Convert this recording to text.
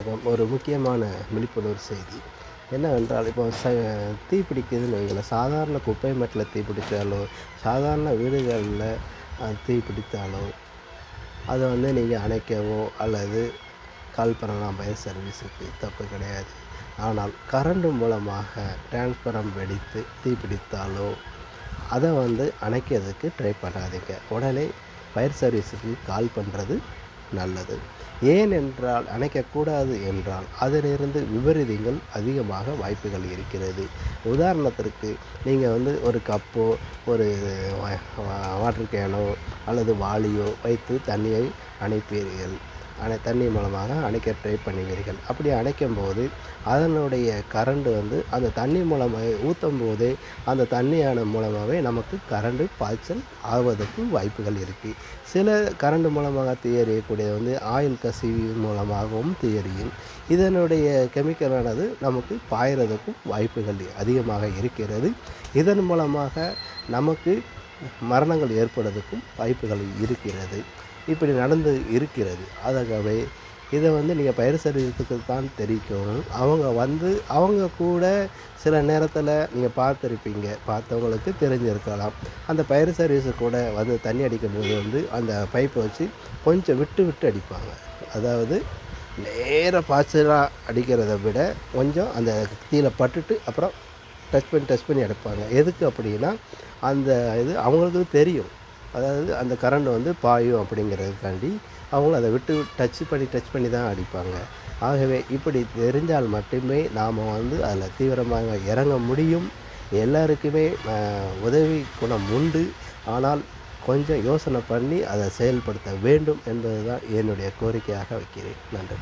ஒரு முக்கியமான விழிப்புணர்வு செய்தி என்னவென்றால், இப்போ தீ பிடிக்குதுன்னு வைங்களேன். சாதாரண குப்பை மேட்டில் தீ பிடிச்சாலோ, சாதாரண வீடுகளில் தீ பிடித்தாலோ, அதை நீங்கள் அணைக்கவோ அல்லது கால் பண்ணலாம் ஃபயர் சர்வீஸுக்கு, தப்பு கிடையாது. ஆனால் கரண்ட் மூலமாக டிரான்ஸ்ஃபாரம் வெடித்து தீ பிடித்தாலோ, அதை அணைக்கிறதுக்கு ட்ரை பண்ணாதீங்க. உடனே ஃபயர் சர்வீஸுக்கு கால் பண்ணுறது நல்லது. ஏனென்றால் அணைக்கக்கூடாது என்றால் அதிலிருந்து விபரீதங்கள் அதிகமாக வாய்ப்புகள் இருக்கிறது. உதாரணத்திற்கு நீங்கள் ஒரு கப்போ ஒரு வாட்டர் கேனோ அல்லது வாளியோ வைத்து தண்ணியை அணைப்பீர்கள். தண்ணி மூலமாக அணைக்க ட்ரை பண்ணுவீர்கள். அப்படி அணைக்கும்போது அதனுடைய கரண்டு அந்த தண்ணி மூலமாக ஊற்றும் போதே அந்த தண்ணியான மூலமாகவே நமக்கு கரண்டு பாய்ச்சல் ஆவதற்கு வாய்ப்புகள் இருக்குது. சில கரண்டு மூலமாக தீயறியக்கூடிய ஆயில் கசிவு மூலமாகவும் தீயறியும். இதனுடைய கெமிக்கலானது நமக்கு பாய்கிறதுக்கும் வாய்ப்புகள் அதிகமாக இருக்கிறது. இதன் மூலமாக நமக்கு மரணங்கள் ஏற்படுவதற்கும் வாய்ப்புகள் இருக்கிறது. இப்படி நடந்து இருக்கிறது. ஆகவே இதை நீங்கள் ஃபயர் சர்வீஸுக்கு தான் தெரிவிக்கணும். அவங்க கூட சில நேரத்தில் நீங்கள் பார்த்துருப்பீங்க, பார்த்தவங்களுக்கு தெரிஞ்சிருக்கலாம். அந்த ஃபயர் சர்வீஸு கூட தண்ணி அடிக்கும்போது அந்த பைப்பை வச்சு கொஞ்சம் விட்டு விட்டு அடிப்பாங்க. அதாவது நேராக பாய்ச்சலாக அடிக்கிறத விட கொஞ்சம் அந்த தீயில பட்டுட்டு அப்புறம் டச் பண்ணி அடிப்பாங்க. எதுக்கு அப்படின்னா, அந்த இது அவங்களுக்கு தெரியும். அதாவது அந்த கரண்ட் பாயும் அப்படிங்கிறதுக்காண்டி அவங்களும் அதை விட்டு டச் பண்ணி தான் அடிப்பாங்க. ஆகவே இப்படி தெரிஞ்சால் மட்டுமே நாம் அதில் தீவிரமாக இறங்க முடியும். எல்லாருக்குமே உதவி குணம் உண்டு. ஆனால் கொஞ்சம் யோசனை பண்ணி அதை செயல்படுத்த வேண்டும் என்பது தான் என்னுடைய கோரிக்கையாக வைக்கிறேன். நன்றி.